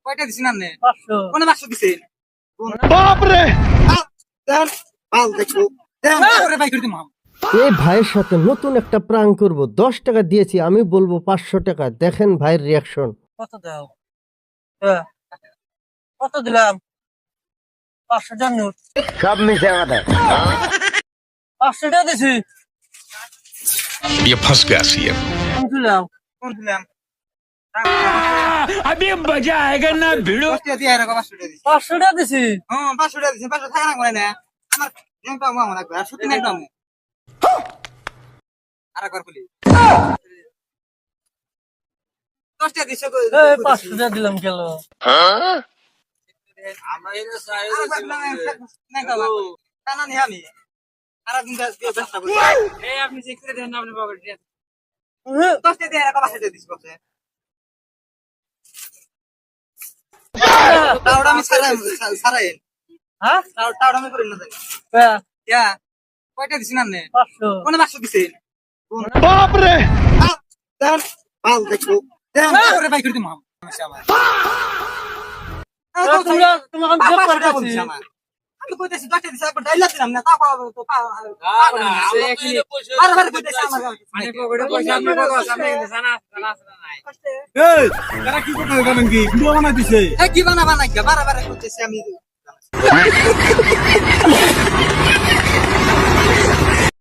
কয়টা দিছেন আপনি? 500 কোনে 500 দিছেন? বাপ রে দেন ভাল দেখো দেন করে বাই করে দিমু। এই ভাইয়ের সাথে নতুন একটা প্রাঙ্ক করব। 10 টাকা দিয়েছি, আমি বলবো 500 টাকা। দেখেন ভাইয়ের রিয়াকশন। কত দাও? কত দিলাম? 500 টাকার নোট। সব মিশে কথা 500 টাকা দিছি। ये फंस गया सीएम। কোন দিলাম? কোন দিলাম? अभी मजा आएगा ना भिड़ो। 10 টাকা দিয়ে এরকম 500 টাকা দিছি। 500 টাকা দিছি। হ্যাঁ 500 টাকা দিছেন 500 টাকা না করে না। আমার ব্যাংকটা আমার মনে রাখবে। আর সত্যি নাই তো আমি। আরেকবার বলি। 10 টাকা দিছো কই? 500 টাকা দিলাম গেল। আমরা এটা চাই নাই তো কানা নি আমি। আরেকদিন দিয়ে ব্যবসা করি। এই আপনি চেক করে দেন না আপনি পকেটে। 10 টাকা দিয়ে এরকম 500 টাকা দিছি বসে। তাওড়া আমি সারাই। হ্যাঁ? তাওড়া আমি করি না জানি। ইয়া কয়টা দিছেন আপনি? 500 কোনে 500 দিছেন? বাপ রে দেন ভাল দেখো দেন করে বাই করে দিমু সমস্যা আমার। তোমরা তোমাকে জব করতে বলছি আমার। আমি কইতেছি 10 টাকা দিছি একবার ডাইলা দিলাম না তা পাবো তো বারবার কইতেছি আমার মানে পকেটে পয়সা আপনি কাছে আপনি কিন্তু জানা নাই। এই তারা কি করতে জানেন কি ভিডিও বানাই দিছে কি বানা বানাই বারবার কইতেছি আমি